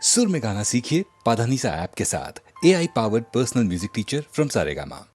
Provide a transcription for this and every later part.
सुर में गाना सीखिए पाधानीसा ऐप के साथ। AI powered personal music teacher from Saregama.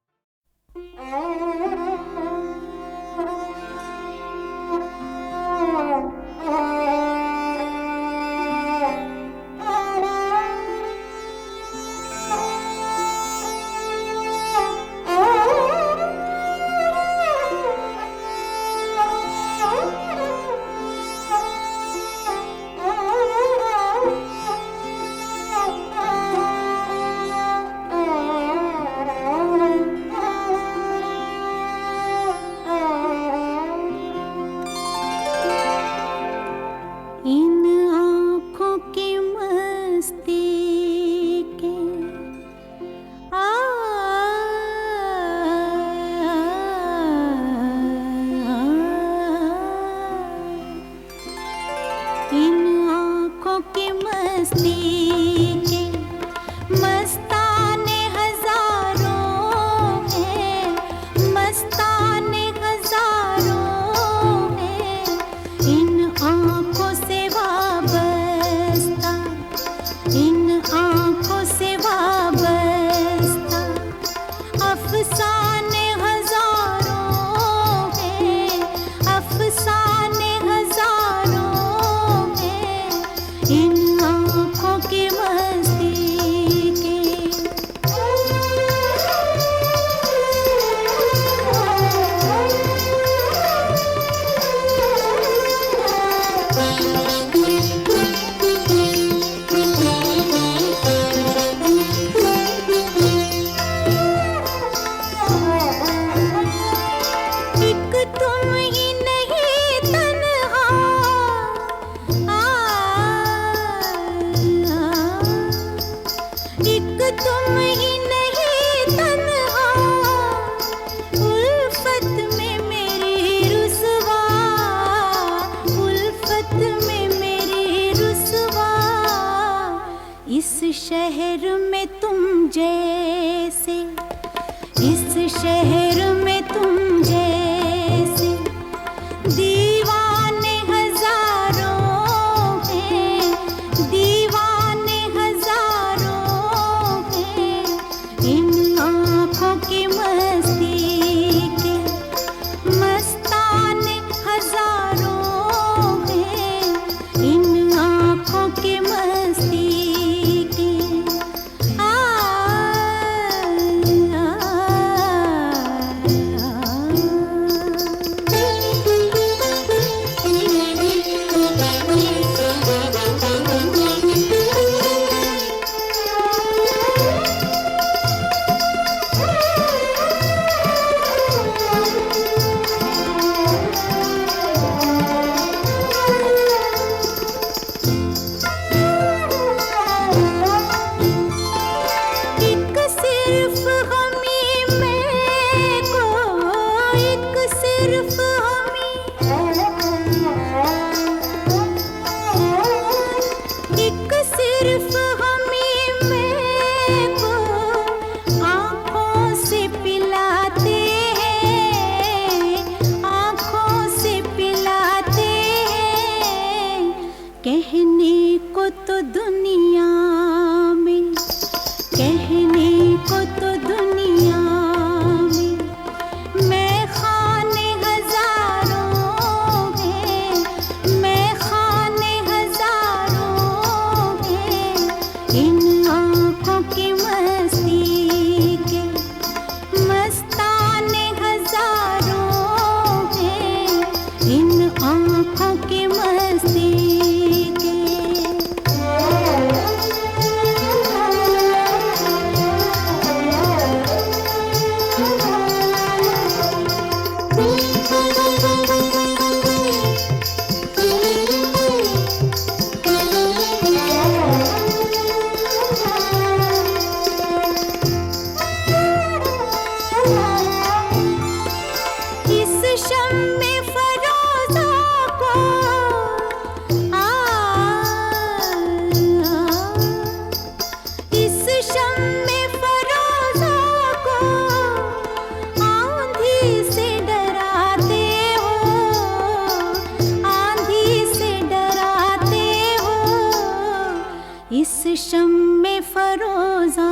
इस शम्मे फरोजा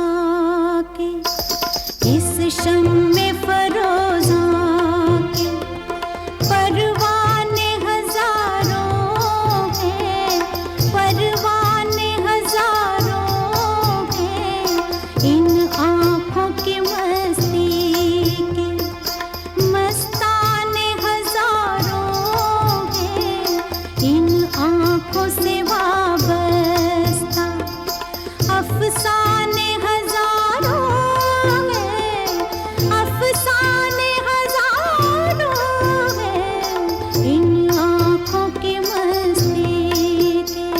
के, इस शम्मे फरोजा के परवाने हजारों हैं, परवाने हजारों हैं। इन आँखों की मस्ती के मस्ताने हजारों हैं, इन आँखों से वाबस्ता अफसाने हजारों हैं, अफसाने हजारों हैं, इन आँखों की मस्ती के।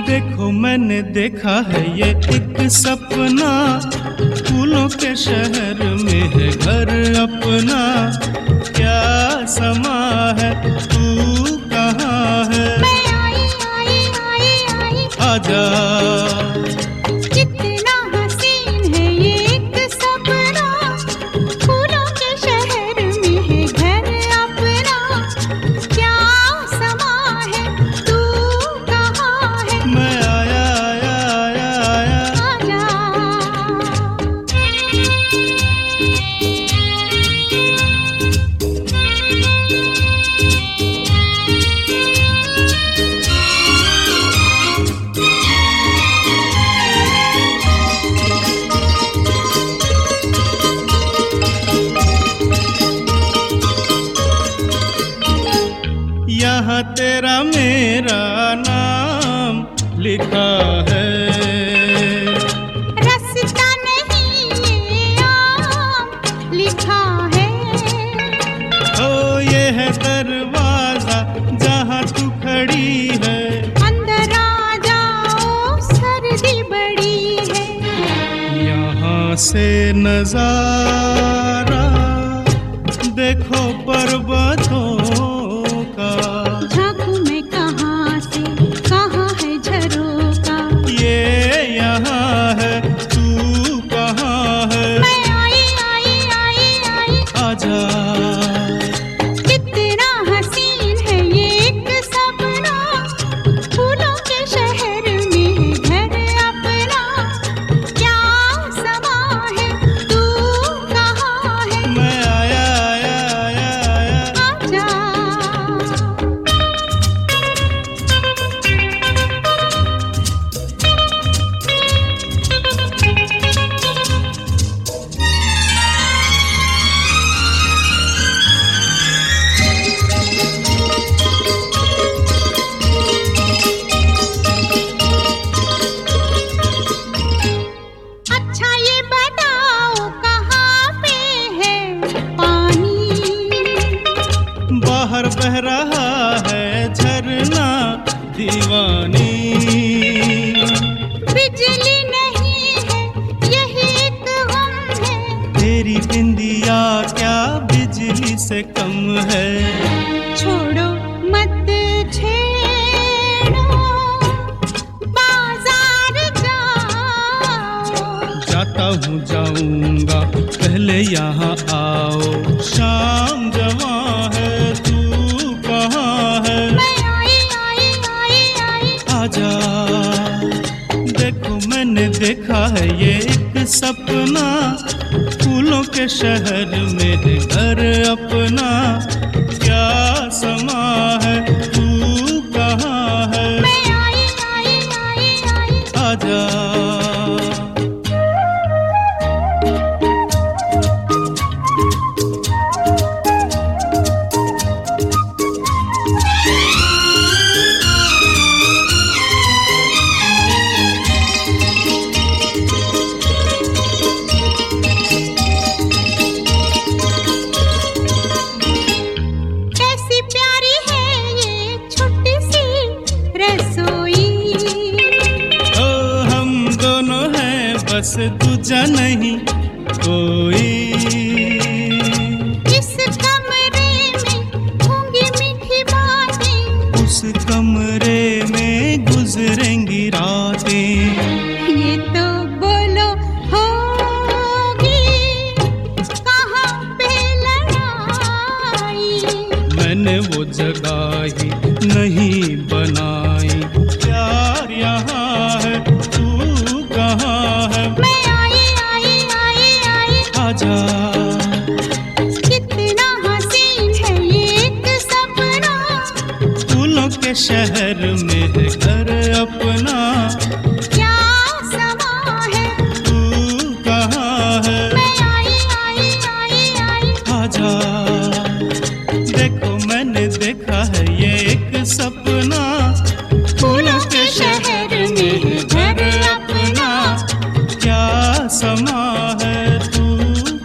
देखो मैंने देखा है ये एक सपना, फूलों के शहर में है घर अपना। क्या समा है, तू कहाँ है? मैं आई आई आई आई, आजा कितना हसीन है ये एक सपना, फूलों के शहर में है घर अपना। क्या समा है, तू कहाँ है? मैं आया आया आया आया। आजा यहाँ तेरा मेरा नाम लिखा है। रास्ता नहीं ये आम लिखा है। ओ ये है दरवाजा जहाँ तू खड़ी है। अंदर आ जाओ, सर्दी बड़ी है। यहाँ से नजारा देखो पर्वतों का। झांकू मैं कहाँ से, कहाँ है झरोका। ये यहाँ है, तू कहाँ है? मैं आई आई आई आई, आजा कितना हसीन है ये एक सपना, फूलों के शहर में है घर अपना। क्या समा है, तू कहाँ है? मैं आया आया आया आया। आजा अच्छा ये बताओ कहाँ पे है पानी? बाहर बह रहा है झरना दीवानी। बिजली नहीं है, यही एक गम है। तेरी बिंदिया क्या बिजली से कम है? छोड़ो मत छेड़ो, बाजार जाओ। जाता हूँ जाऊंगा, पहले यहाँ आओ। शाम जवां है, तू कहाँ है? मैं आई आई आई आई, आजा देखो मैंने देखा है ये एक सपना, फूलों के शहर में है घर अपना। क्या समा है, तू कहाँ है? मैं आई आई आई आई। आजा कैसी से दूजा नहीं कोई। इस कमरे में होंगी मीठी बातें, उस कमरे में गुजरेंगी रातें। ये तो बोलो होगी कहाँ पे लड़ाई। मैंने वो जगह ही नहीं बनाई। प्यार यहाँ है, तू कहाँ है? मैं आई आई आई आई, आजा। कितना हसीन है ये एक सपना। फूलों के शहर में है घर अपना। क्या समा है, तू कहाँ है? मैं आई आई आई आई। आजा। देखो मैंने देखा है ये एक सपना। फूलों के शहर में है घर अपना। क्या समा है, तू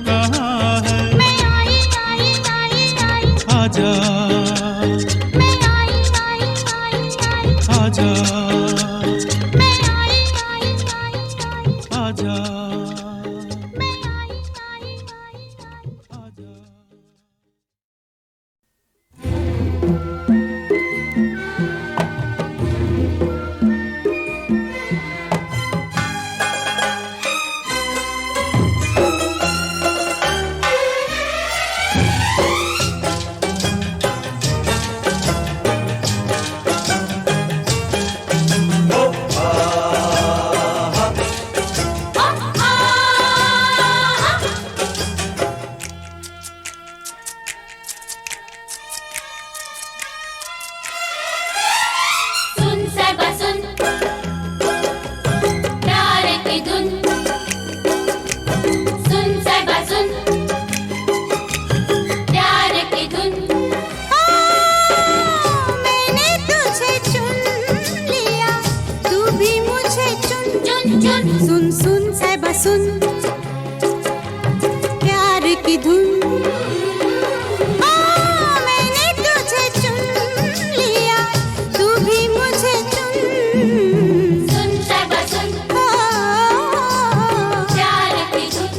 कहाँ है? मैं आई आई आई आई, आजा। मैं आई आई आई आई, आजा। मैं आई आई आई आई, आजा। मैं आई आई आई आई। आजा। सुन साहिबा सुन, प्यार की धुन। सुन साहिबा सुन, प्यार की धुन। मैंने तुझे चुन लिया, तू भी मुझे चुन। चुन चुन सुन सुन साहिबा सुन, प्यार की धुन। मैंने तुझे चुन लिया, तू भी मुझे चुन। सुन साहिबा सुन, प्यार की धुन।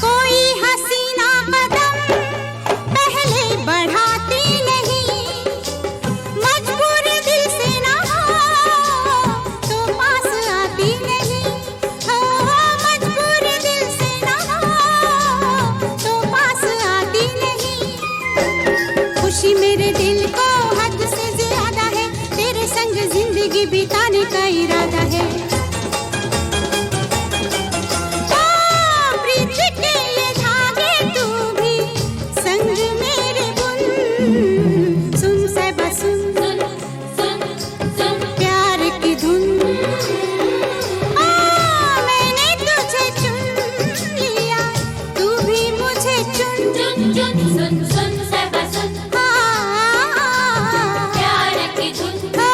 कोई हसीना कदम पहले बढ़ाती नहीं, मजबूर दिल से ना हो तो पास आती नहीं। हो मजबूर दिल से ना हो तो पास आती नहीं। खुशी मेरे दिल को हद से ज्यादा है, तेरे संग जिंदगी बिताने का इरादा है। प्रीत के ये धागे तू भी संग मेरे बुन। सुन साहिबा सुन, सुन सुन सुन, प्यार की धुन। मैंने तुझे चुन लिया, तू भी मुझे चुन। चुन चुन। सुन सुन साहिबा सुन, प्यार की धुन। ओ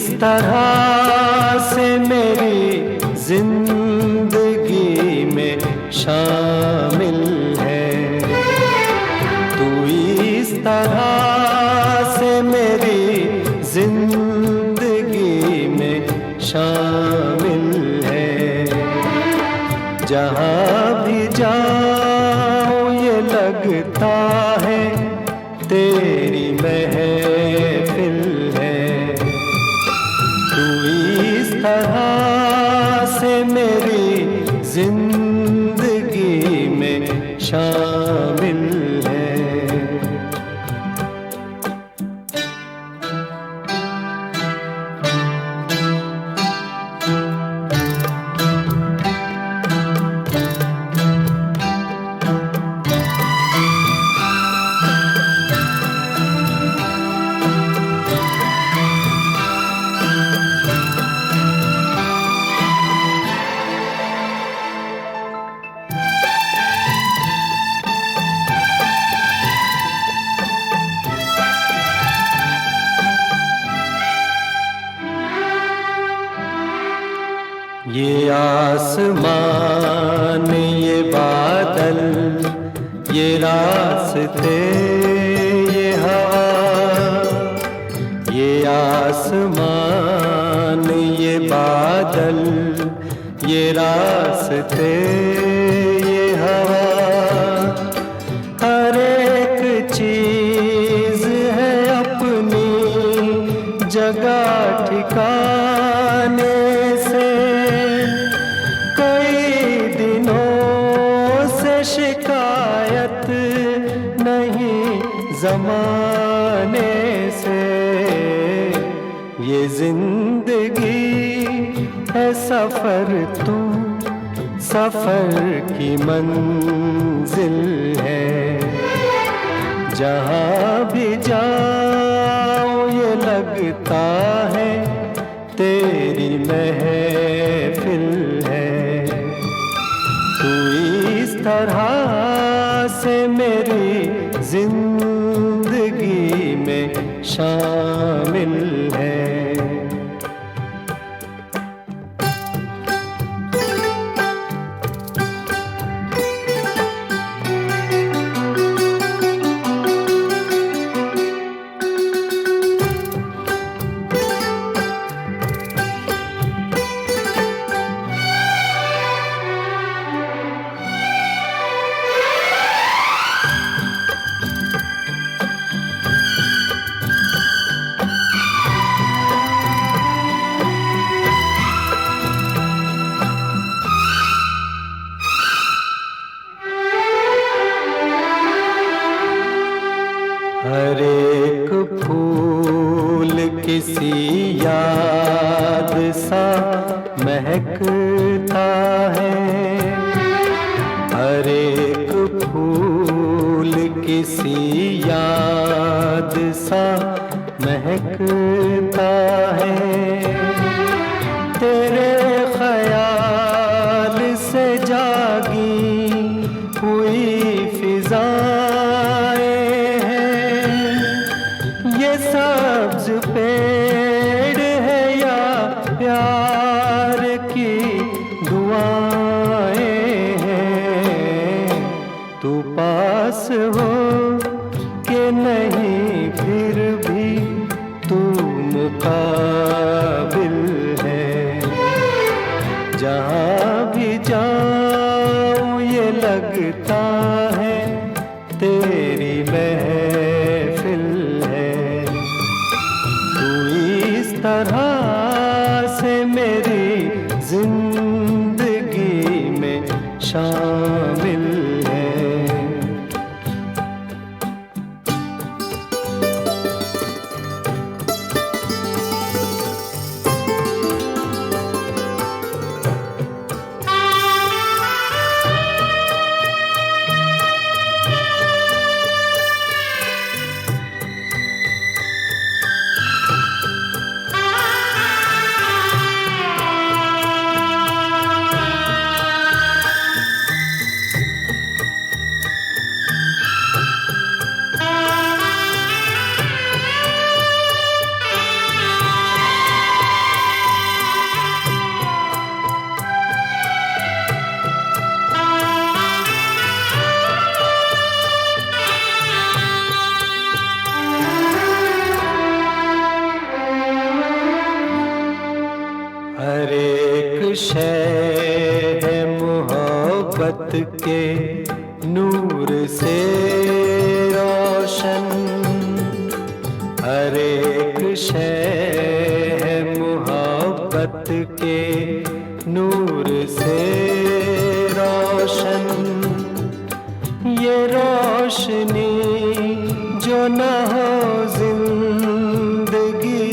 इस तरह से मेरी जिंदगी में शामिल है, तू इस तरह से मेरी जिंदगी में शामिल है। जहाँ भी जाऊँ ये लगता है तेरी महफिल है, तू इस तरह से मेरी जिंदगी में शामिल है। ये आसमान, ये बादल, ये रास्ते, ये हवा, ये आसमान, ये बादल, ये रास्ते, ये हवा, हर एक चीज है अपनी जगह ठिकाने से। कई दिनों से शिकायत नहीं जमाने से, ये जिंदगी है सफर, तू सफर की मंजिल है। जहाँ भी जाऊँ ये लगता है तेरी महफिल है, तू इस तरह से मेरी जिंदगी में शामिल है। हर एक फूल किसी याद सा महकता है, हर एक फूल किसी याद सा महकता है। तेरे ख्याल से जागी हुई फिजाएं हैं, ये सब्ज पेड़ है या प्यार की दुआएं हैं। तू पास हो के नहीं फिर भी तू मुकाबिल है। जहाँ भी जाऊँ ये लगता है तेरी महफिल है, तू इस तरह से मेरी जिंदगी में शामिल है। शय है मोहब्बत के नूर से रोशन, हर एक शय है मोहब्बत के नूर से रोशन। ये रोशनी जो न हो जिंदगी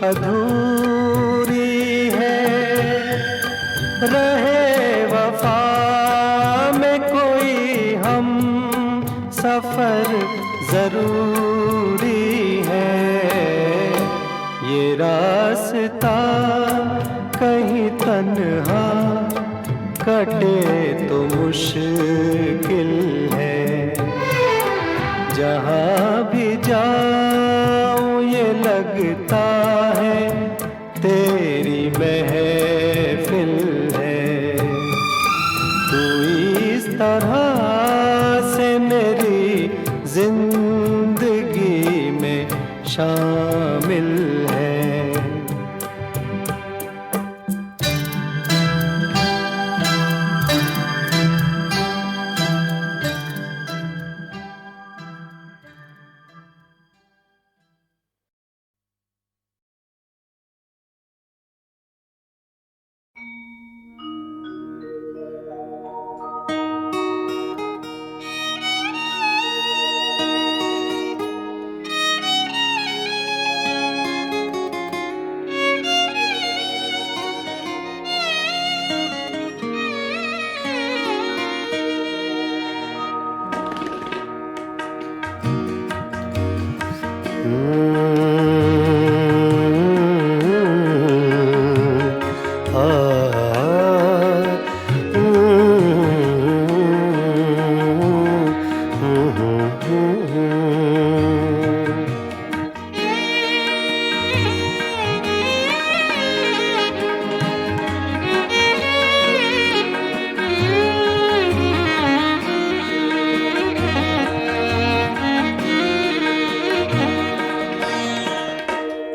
अधूरी है, रहे वफा में कोई हम सफर जरूरी है। ये रास्ता कहीं तन्हा कटे तो मुश्किल है, जहाँ भी जाऊं ये लगता है तेरी महफिल है। तू इस तरह से मेरी जिंदगी में शामिल है।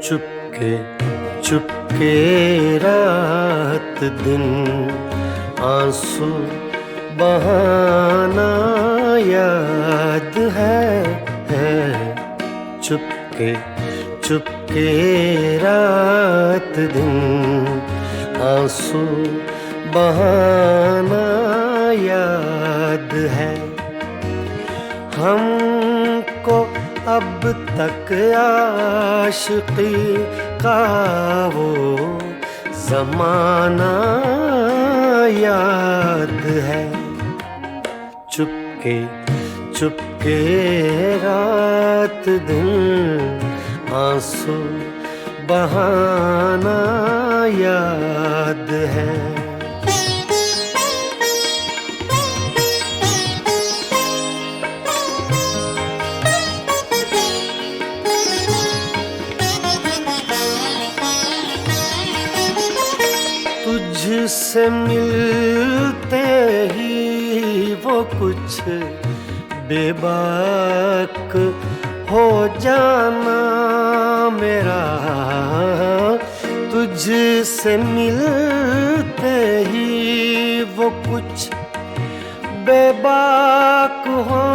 चुपके चुपके रात दिन आंसू बहाना याद है। चुपके चुपके रात दिन आंसू बहाना याद है। हमको अब तक आशिकी का वो ज़माना याद है। चुपके चुपके रात दिन आंसू बहाना याद है। तुझसे मिलते ही वो कुछ बेबाक हो जाना मेरा। तुझसे मिलते ही वो कुछ बेबाक हो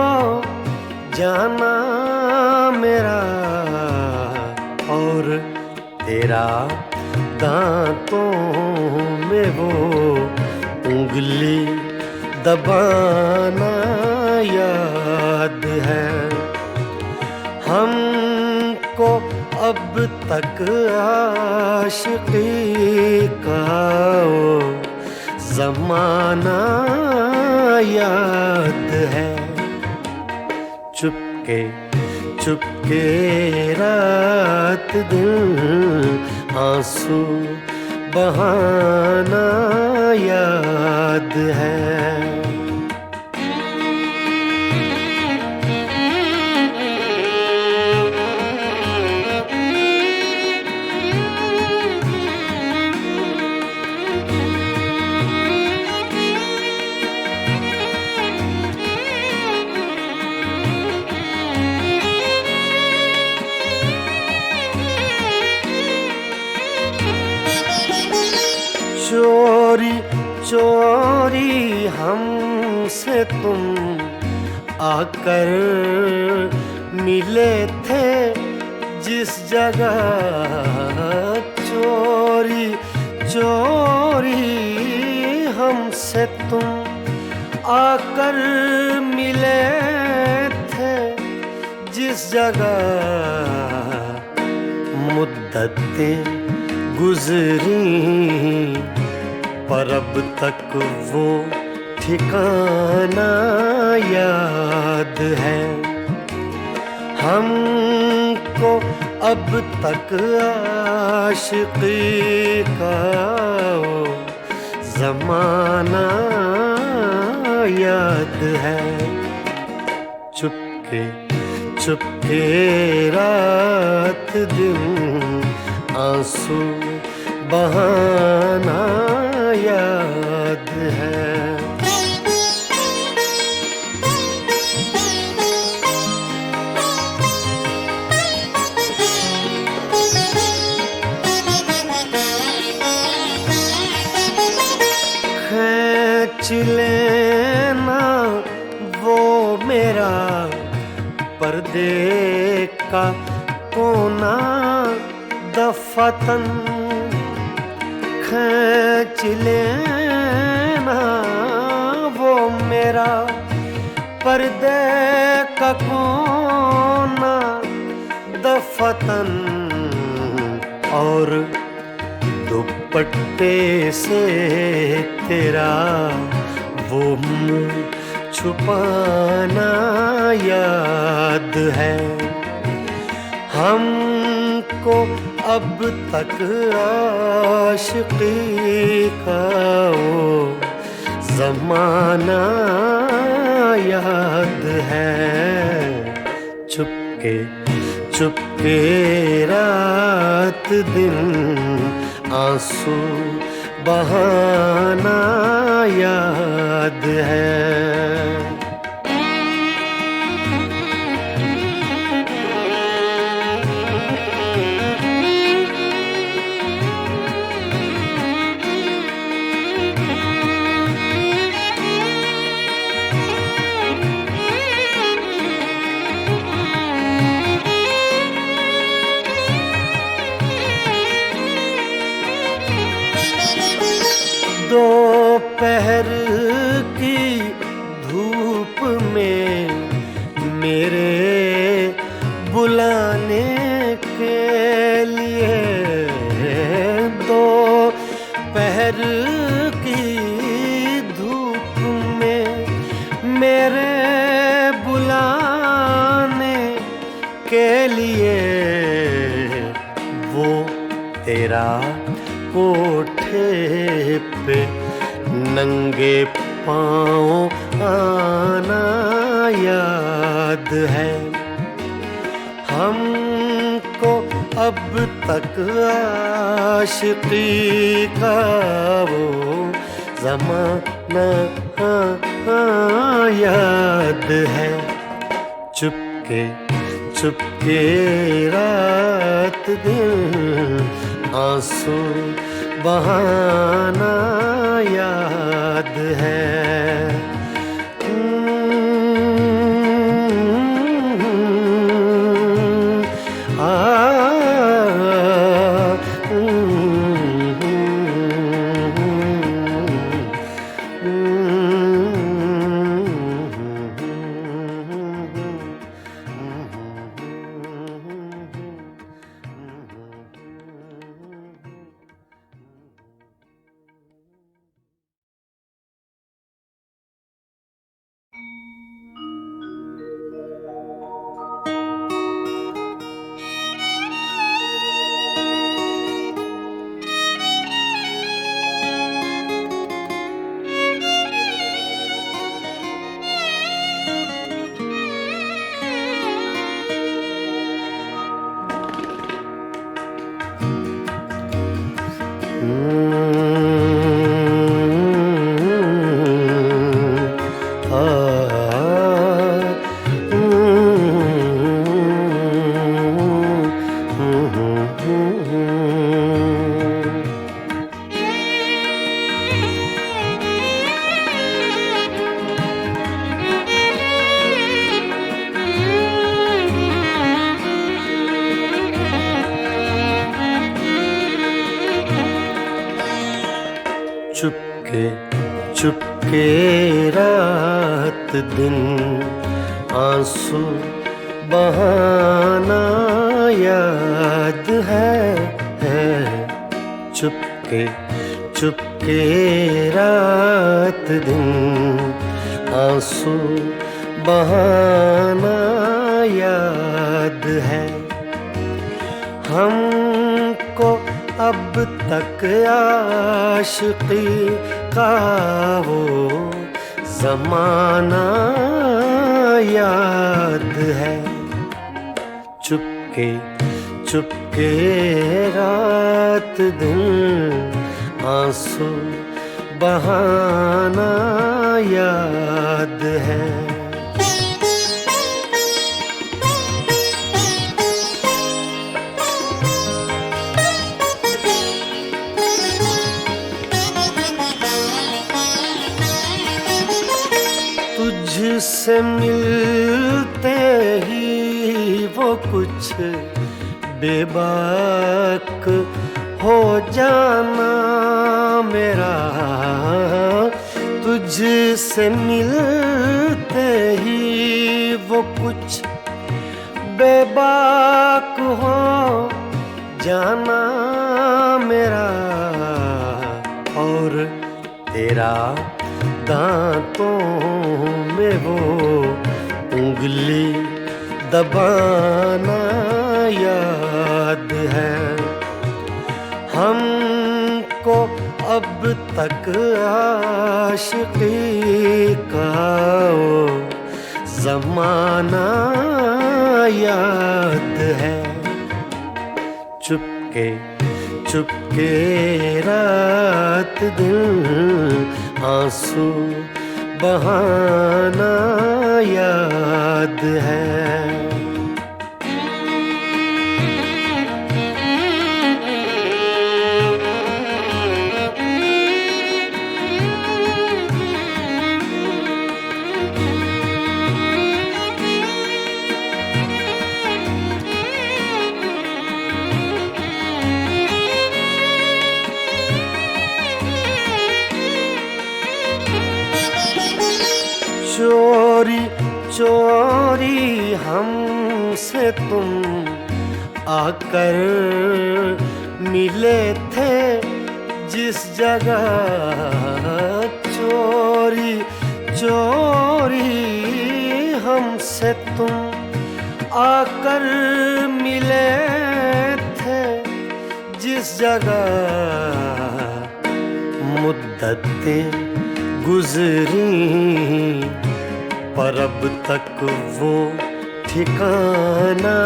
जाना मेरा। और तेरा दांतों में वो उंगली दबाना याद है। हमको अब तक आशिकी का वो ज़माना याद है। चुपके चुपके रात दिन आंसू बहाना याद है। चोरी चोरी हमसे तुम आकर मिले थे जिस जगह, चोरी चोरी हमसे तुम आकर मिले थे जिस जगह, मुद्दतें गुजरी पर अब तक वो ठिकाना याद है। हमको अब तक आशिकी का वो ज़माना याद है। चुपके चुपके रात दिन आंसू बहाना याद है। खींच लेना वो मेरा पर्दे का कोना दफतन, खींच लेना वो मेरा पर्दे का कोना दफतन, और दुपट्टे से तेरा वो मुँह छुपाना याद है। हमको अब तक आशिकी का वो ज़माना याद है। चुपके चुपके रात दिन आंसू बहाना याद है। दोपहर की धूप में मेरे बुलाने के लिए, दोपहर की धूप में मेरे बुलाने के लिए, वो तेरा कोठे पे नंगे पाँव आना याद है। हमको अब तक आशिकी का वो ज़माना याद है। चुपके चुपके रात दिन आंसू बहाना याद है। चुपके चुपके रात दिन आंसू बहाना याद है। चुपके चुपके रात दिन आंसू बहाना याद है। हमको अब तक आशिकी का वो ज़माना याद है। चुपके चुपके रात दिन आंसू बहाना याद है। तुझसे मिलते ही वो कुछ बेबाक हो जाना मेरा। तुझसे मिलते ही वो कुछ बेबाक हो जाना मेरा। और तेरा दांतों में वो उंगली दबाना याद है। हमको अब तक आशिकी का वो ज़माना याद है। चुपके चुपके रात दिन आंसू बहाना याद है। चोरी चोरी हमसे तुम आकर मिले थे जिस जगह। चोरी चोरी हमसे तुम आकर मिले थे जिस जगह। मुद्दतें गुजरी पर अब तक वो ठिकाना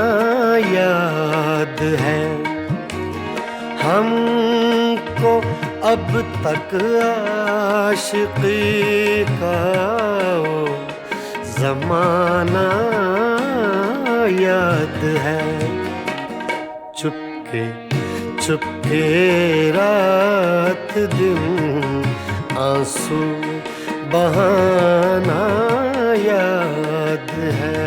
याद है। हमको अब तक आशिकी का वो ज़माना याद है। चुपके चुपके रात दिन आंसू बहाना याद है।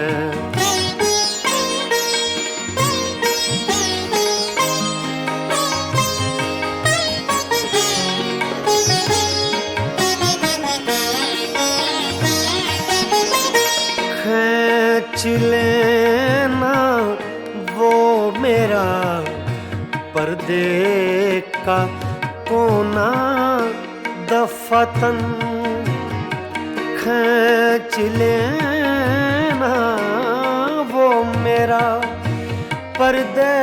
खींच लेना वो मेरा पर्दे का कोना दफतन। खींच लेना वो मेरा पर्दे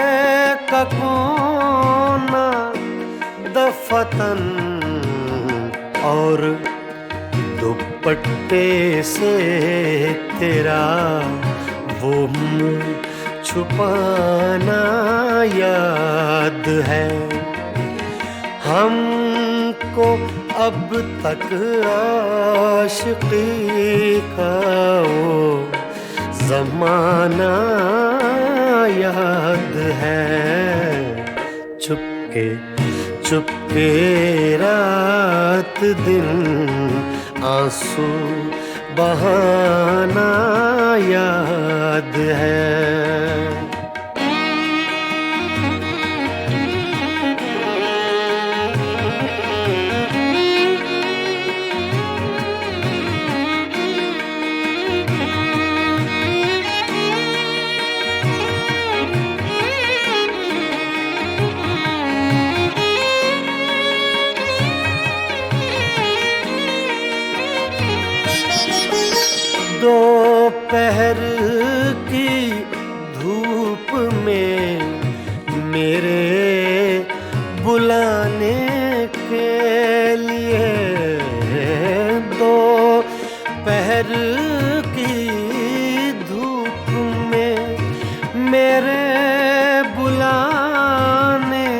का कोना दफतन। और दुपट्टे से तेरा वो मुँह छुपाना याद है। हमको अब तक आशिकी का वो ज़माना याद है। चुपके चुपके रात दिन आंसू बहाना याद है। बुलाने के लिए, दो पहर की धूप में मेरे बुलाने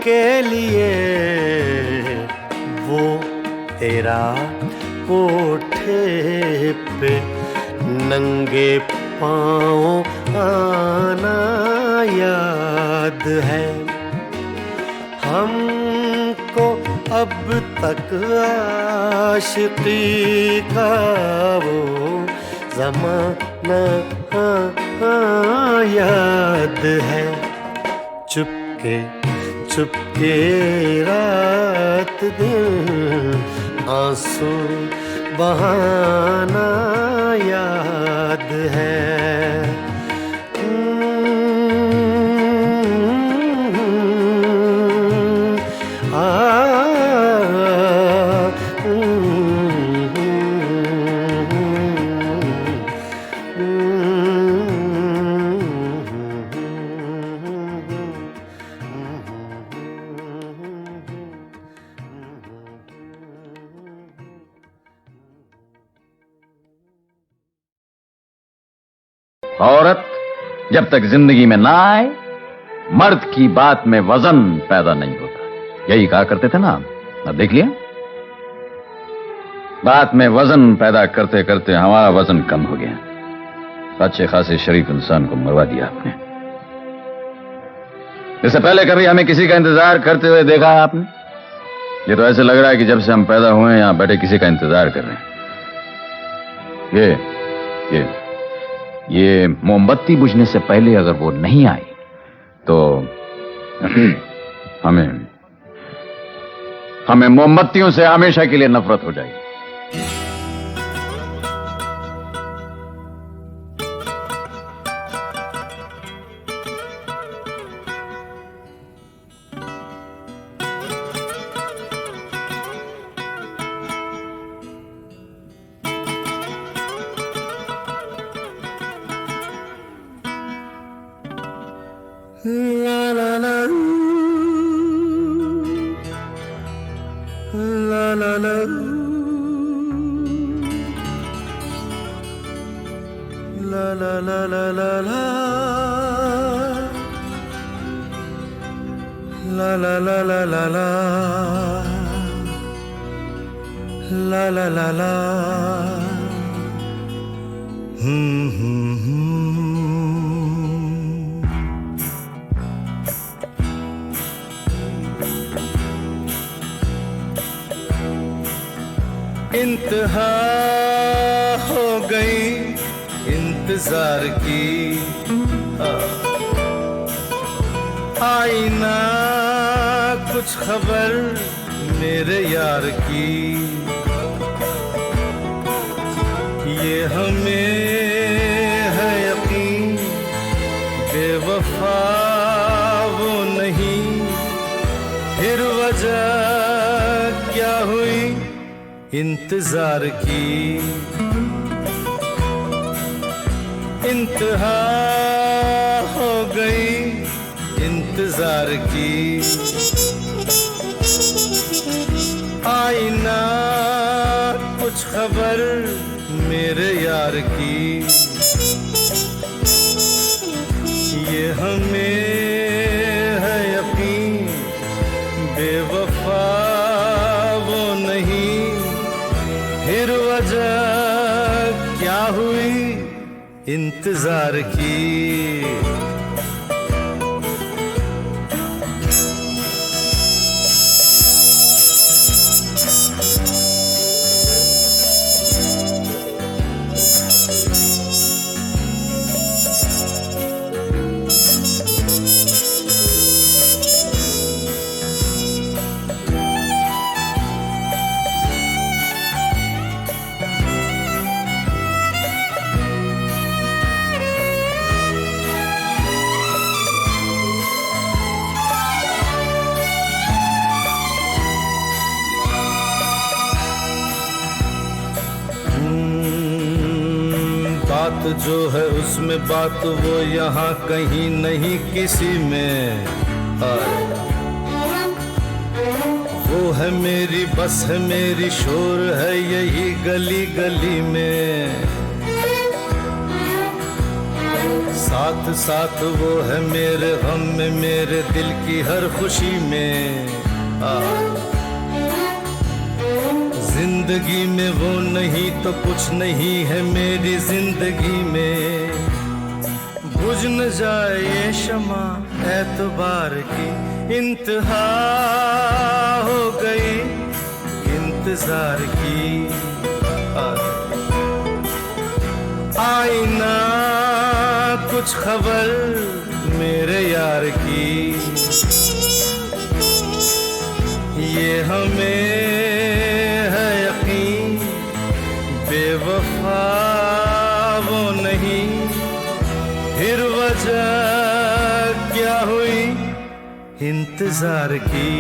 के लिए, वो तेरा कोठे पे नंगे पाँव आना याद है। हमको अब तक आशिकी का वो ज़माना याद है। चुपके चुपके रात दिन आंसू बहाना याद है। औरत जब तक जिंदगी में ना आए, मर्द की बात में वजन पैदा नहीं होता। यही कहा करते थे ना, अब देख लिया। बात में वजन पैदा करते करते हमारा वजन कम हो गया। अच्छे खासे शरीफ इंसान को मरवा दिया आपने। इससे पहले कभी हमें किसी का इंतजार करते हुए देखा है आपने? ये तो ऐसे लग रहा है कि जब से हम पैदा हुए यहां बैठे किसी का इंतजार कर रहे हैं। ये मोमबत्ती बुझने से पहले अगर वो नहीं आई तो हमें मोमबत्तियों से हमेशा के लिए नफरत हो जाएगी। La la la, la la la, la la la la la la, la la la la la la, la la la la. इंतहा हो गई इंतजार की, आई ना कुछ खबर मेरे यार की। ये हमें है यकीन बेवफा वो नहीं, फिर वजह क्या हुई इंतजार की। इंतहा हो गई इंतजार की, आई ना कुछ खबर मेरे यार की। ये हमें है यकीन बेवफा वो नहीं, फिर वजह क्या हुई इंतजार की। बात जो है उसमें बात वो यहाँ कहीं नहीं किसी में। है मेरी, बस है मेरी, शोर है यही गली गली में। साथ साथ वो है मेरे गम में, मेरे दिल की हर खुशी में। जिंदगी में वो नहीं तो कुछ नहीं है मेरी जिंदगी में। बुझ न जाए ये शमा एतबार की, इंतहा हो गई इंतजार की। आईना कुछ खबर मेरे यार की, ये हमें है यकीन बेवफा वो नहीं। फिर वजह क्या हुई इंतजार की।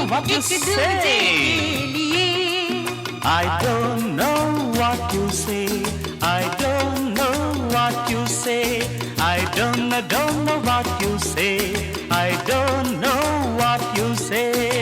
what you say. I don't know what you say. I don't know what you say. I don't know what you say. I don't know what you say.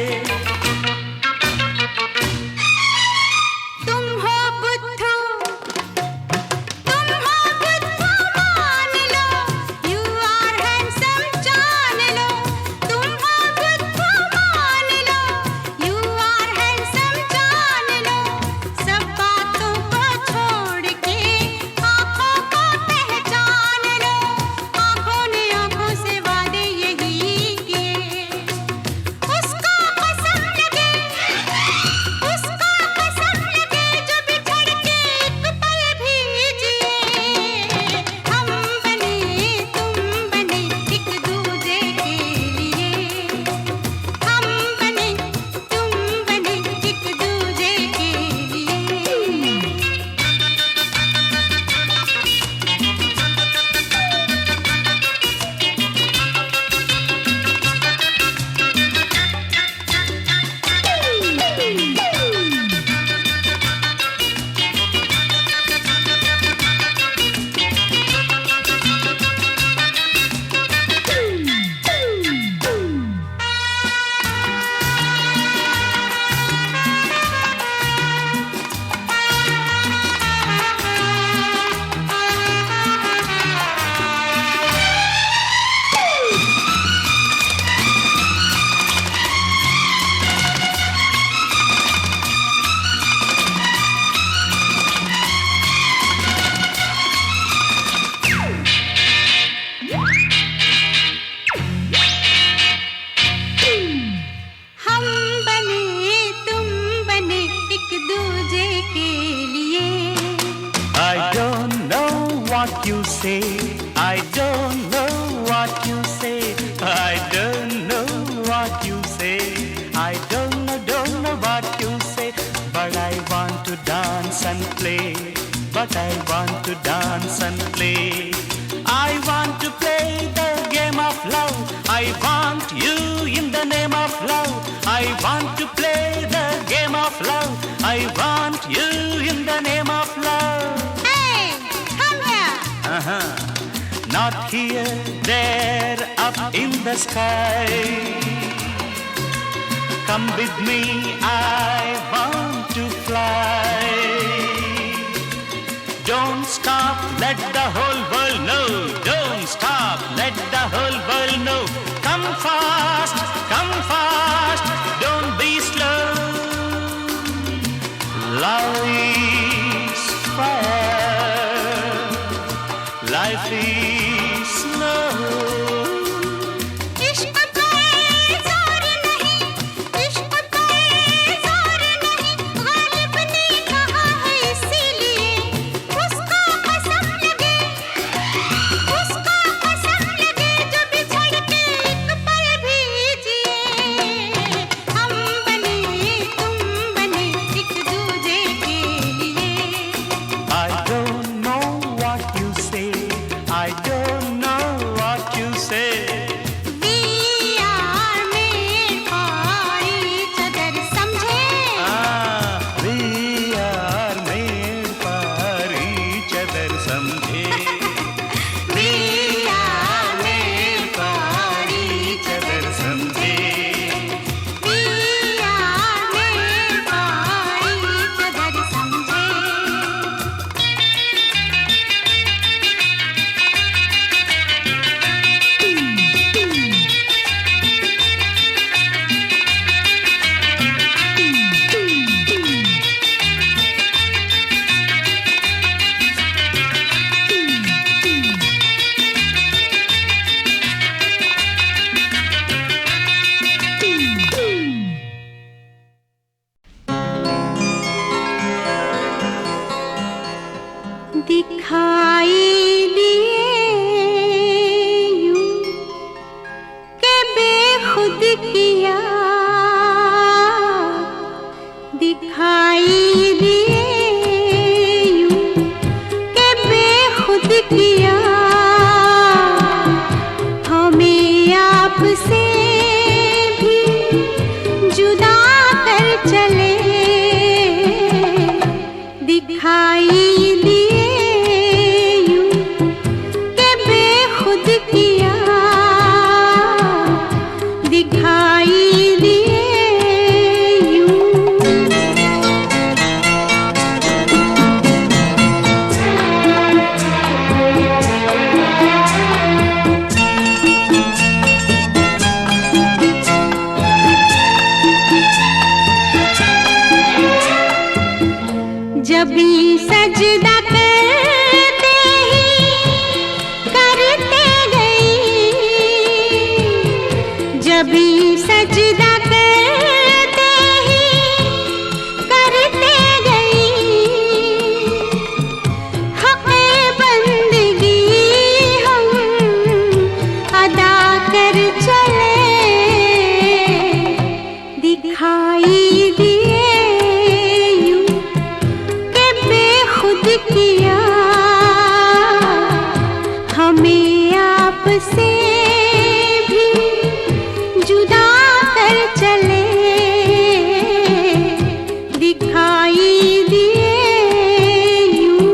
I don't know what you say. I don't know what you say. I don't know what you say. I don't know what you say. But I want to dance and play. But I want to dance and play. I want to play the game of love. I want you in the name of love. I want to play the game of love. I want you in the name of love. Hey, come here. Uh-huh. Not here, there, up in the sky. Come with me, I want to fly. Don't stop, let the whole world know. Don't stop, let the whole world know. Come fast, don't be slow. Love is fire, life is slow. इश्क पे जोर नहीं, इश्क पे जोर नहीं, गालिब ने कहा है इसीलिए उसको कसम लगे जो बिछड़ के एक पल भी जिए। हम बने तुम बने एक दूजे के लिए। I don't know what you say. I don't know what you say. We are made for each other, समझे? We are made for each other, समझे? We are made for each other, समझे? We are made for each other, समझे? दिखाई दिए यूं के बेखुद किया, दिखाई दिए यूं के बेखुद किया, हमें आपसे भी जुदा कर चले। दिखाई दिए यूं के बेखुद किया, दिखाई दिए यूं। जब भी सजदा करते ही करते गई, जब भी सजदा करते ही करते गई, हक़े बंदगी हम अदा कर चले। दिखाई दिए यूं के बेखुद किया, हमें आपसे भी जुदा कर चले। दिखाई दिए यूं।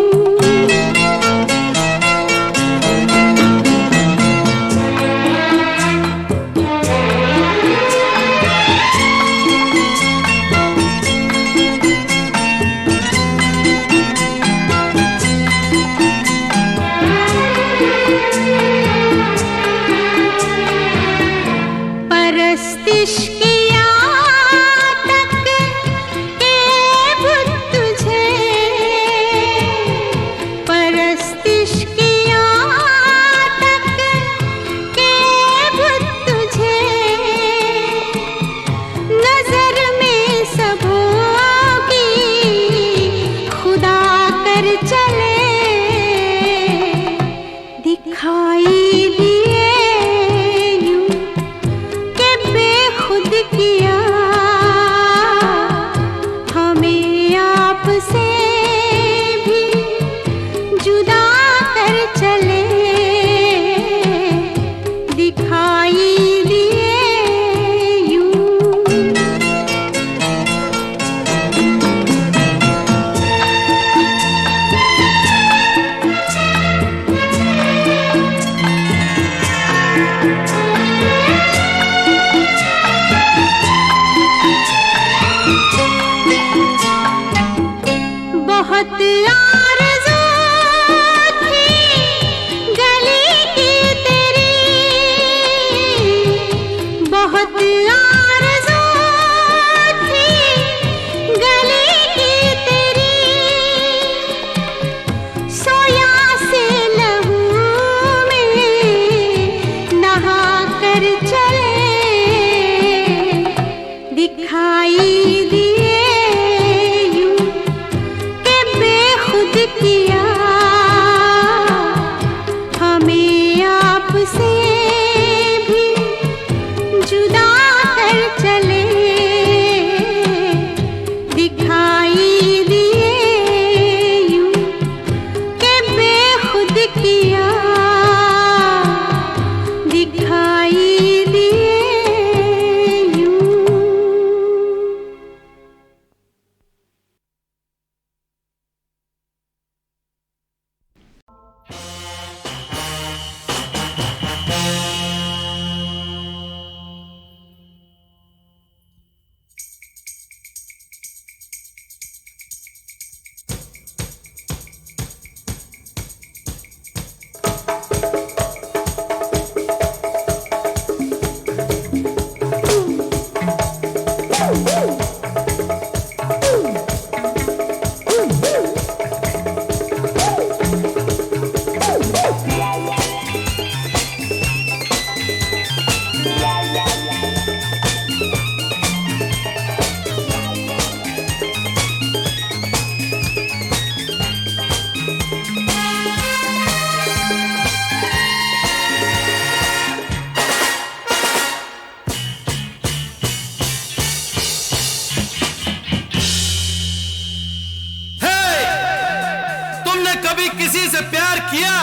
कभी किसी से प्यार किया?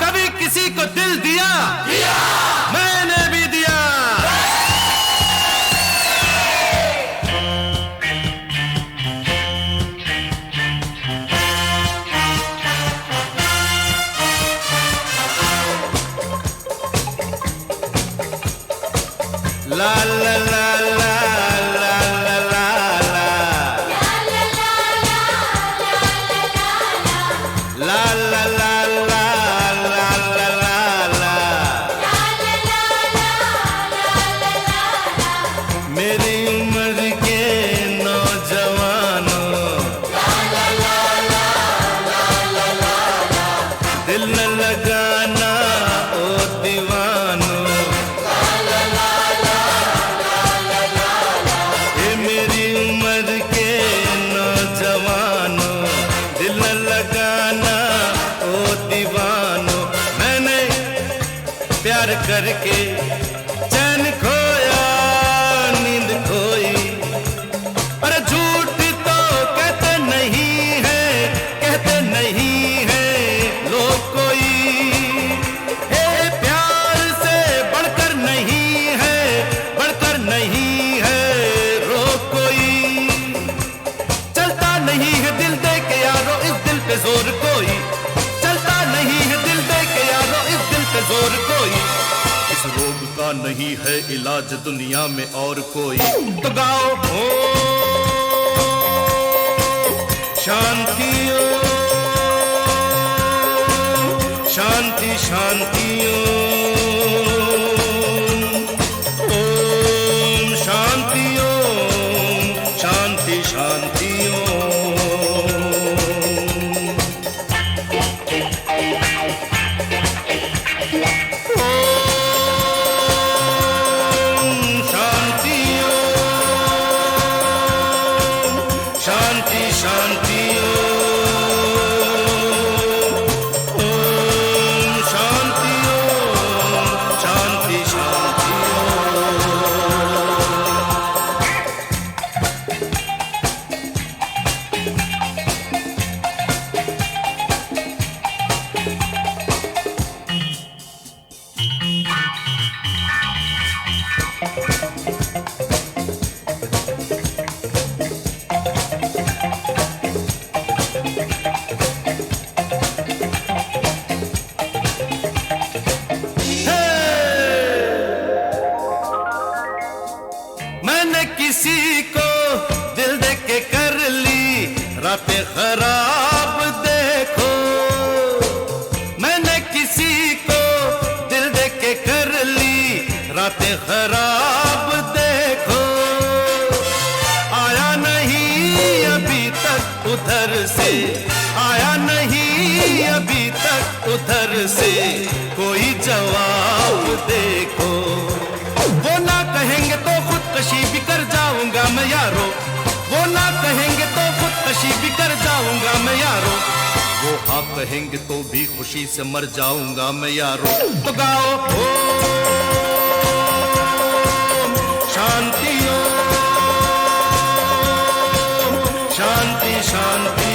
कभी किसी को दिल दिया? मैंने भी दिया। ला ला ला ला ला ला ला ला ला ला ला ला मेरी उम्र के नौजवानों, दिल न लगाना ओ दीवानों, ये मेरी उम्र के नौजवानों, दिल न लगाना ओ दीवानों। मैंने प्यार करके चैन खोया, नींद खोई। अरे झूठ तो कहते नहीं है, कहते नहीं है लोग कोई। हे प्यार से बढ़कर नहीं है, बढ़कर नहीं है रोग कोई। चलता नहीं है दिल दे के यारो इस दिल पे जोर कोई, चलता नहीं है दिल दे के यारो इस दिल पे जोर कोई। इस रोग का नहीं है इलाज दुनिया में और कोई। तो गाओ हो शांति ओम, शांति शांति ओम शांति ओम, शांति शांति ओम। शांति शांति ओम, शांति ओम, शांति शांति मैंने किसी को दिल दे के कर ली रातें खराब देखो। मैंने किसी को दिल दे के कर ली रातें खराब देखो। आया नहीं अभी तक उधर से, आया नहीं अभी तक उधर से कोई जवाब देखो। वो ना कहेंगे तो खुदकशी भी कर जाऊंगा मैं यारो, वो ना कहेंगे तो खुदकशी भी कर जाऊंगा मैं यारो। वो हाँ कहेंगे तो भी खुशी से मर जाऊंगा मैं यारो। तो गाओ ओम शांति ओम, शांति शांति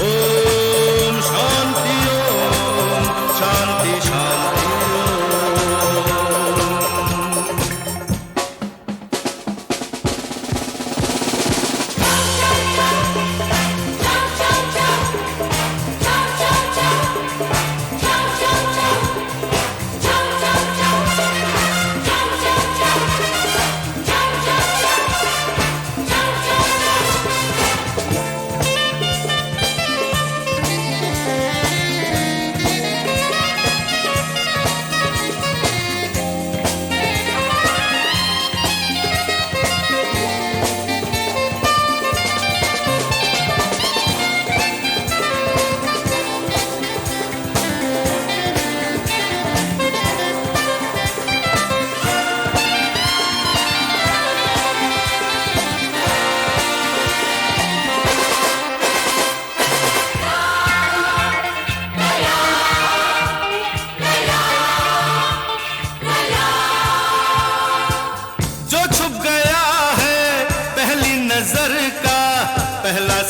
ओम शांति ओम, शांति शांति Cha cha cha cha cha cha cha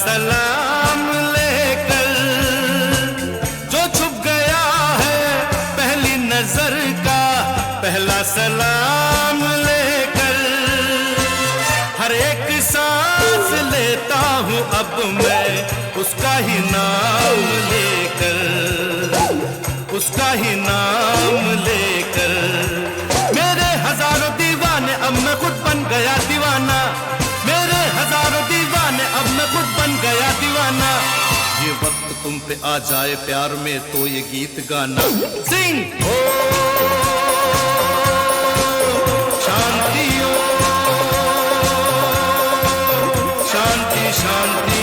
सलाम लेकर जो छुप गया है पहली नजर का पहला सलाम लेकर हर एक सांस लेता हूँ अब मैं उसका ही नाम लेकर उसका ही नाम लेकर मेरे हजारों दीवाने अब मैं खुद बन गया दीवाना मेरे हजारों दीवाने अब मैं खुद बन गया दीवाना ये वक्त तुम पे आ जाए प्यार में तो ये गीत गाना सिंग ओ शांति ओ शांति शांति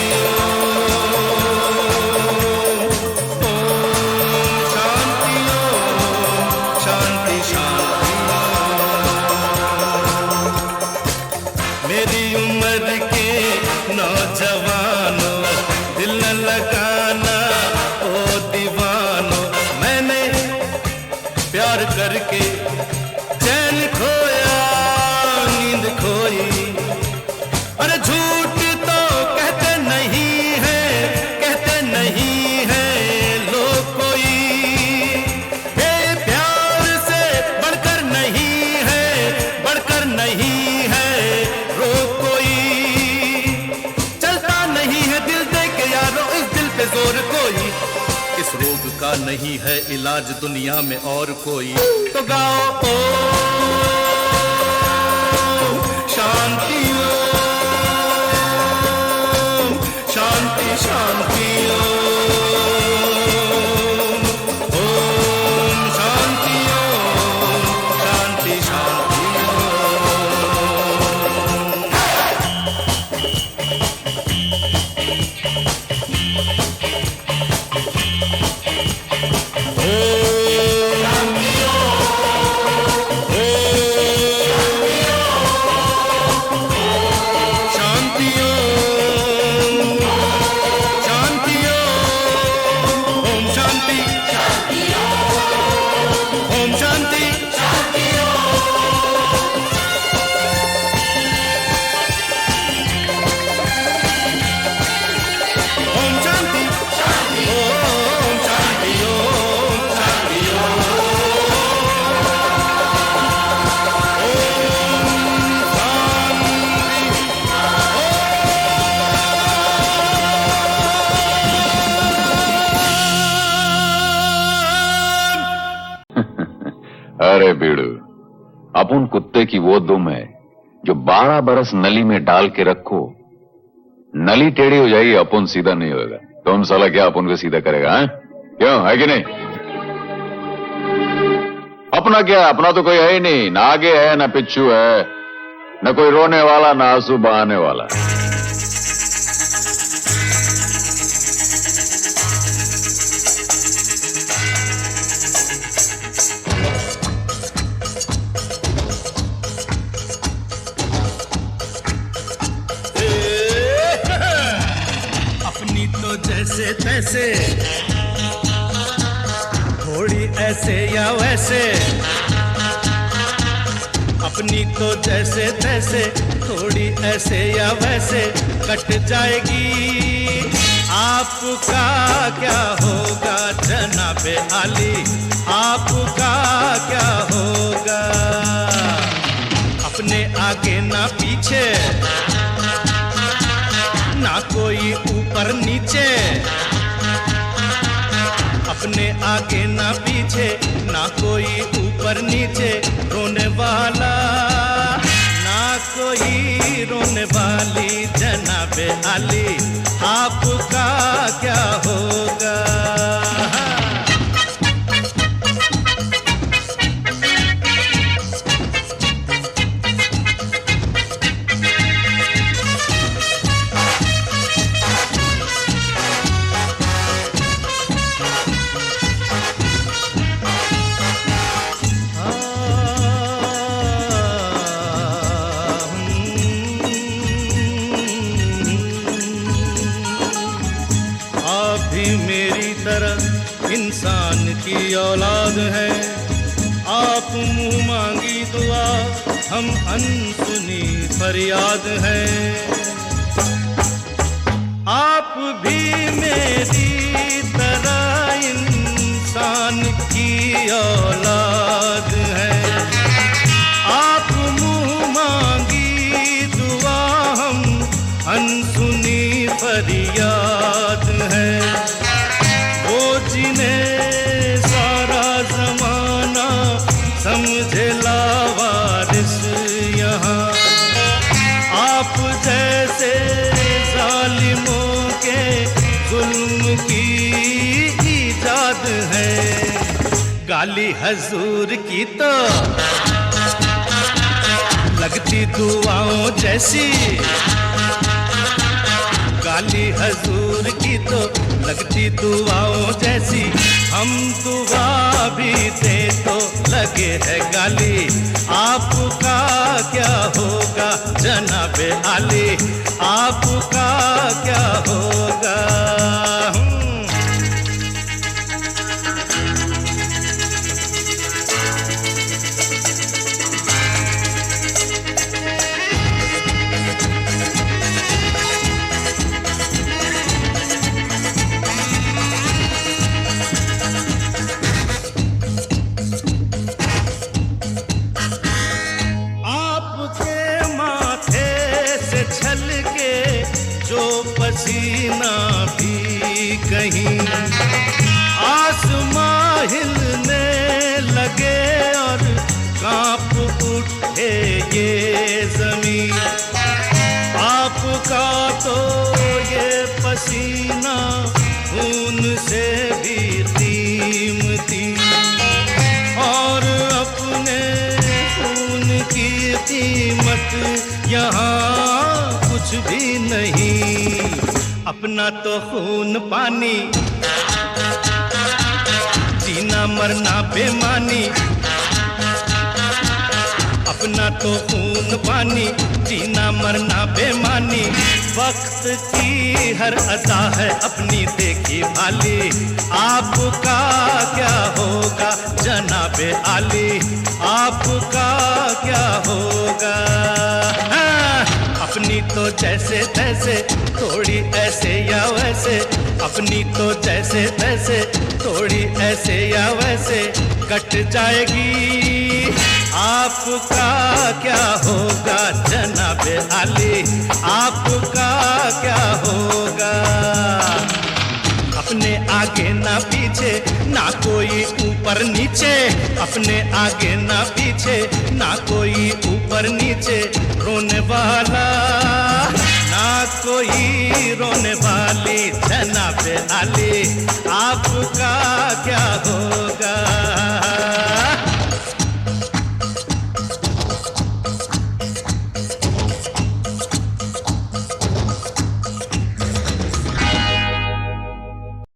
मेरी उम्र के नौजवानों दिल न लगाना ओ दीवानों मैंने प्यार करके चैन खोया नींद खोई अरे झूठ तो कहते नहीं है लोग कोई ये प्यार से बढ़कर नहीं है जोर कोई इस रोग का नहीं है इलाज दुनिया में और कोई तो गाओ ओ शांति शांति शांति ओम शांति शांति शांति अरे बीड़ू अपन कुत्ते की वो दुम है जो 12 बरस नली में डाल के रखो नली टेढ़ी हो जाएगी अपन सीधा नहीं होगा तुम साला क्या अपन को सीधा करेगा है? क्यों है कि नहीं अपना क्या अपना तो कोई है ही नहीं ना आगे है ना पिछू है न कोई रोने वाला ना आंसू बहाने वाला जैसे तैसे थोड़ी ऐसे या वैसे अपनी तो जैसे तैसे थोड़ी ऐसे या वैसे कट जाएगी आपका क्या होगा जनाबे आली आपका क्या होगा अपने आगे ना पीछे ना कोई ऊपर नीचे अपने आगे ना पीछे ना कोई ऊपर नीचे रोने वाला ना कोई रोने वाली जनाबे आली आपका क्या होगा इंसान की औलाद है आप मुंह मांगी दुआ हम अनसुनी फरियाद है। भी मेरी तरह इंसान की औलाद है। आप मुंह मांगी दुआ, हम अनसुनी फरियाद है। वो जिन्हें सारा जमाना समझे लावारिस यहाँ, आप जैसे जालिमों के जुल्म की इजाद है। गाली हजूर की तो लगती दुआओं जैसी, गाली हजूर की तो लगती दुआओं जैसी। हम दुआ भी दे तो लगे है गाली, आपका क्या होगा जनाबे आली, आपका क्या होगा। पसीना भी कहीं आसमां हिलने लगे और कांप उठे ये जमीन। आपका तो ये पसीना खून से भी कीमती, और अपने खून की कीमत यहाँ कुछ भी नहीं। अपना तो खून पानी, जीना मरना बेमानी। अपना तो खून पानी, जीना मरना बेमानी। वक्त की हर अदा है अपनी देखी भाली, आपका क्या होगा जनाबे आली, आपका क्या होगा। अपनी तो जैसे तैसे थोड़ी ऐसे या वैसे, अपनी तो जैसे तैसे थोड़ी ऐसे या वैसे कट जाएगी। आपका क्या होगा जनाबे आली, आपका क्या होगा। अपने आगे ना पीछे ना कोई ऊपर नीचे, अपने आगे ना पीछे ना कोई ऊपर नीचे। रोने वाला ना कोई रोने वाली जनाबे आली, आपका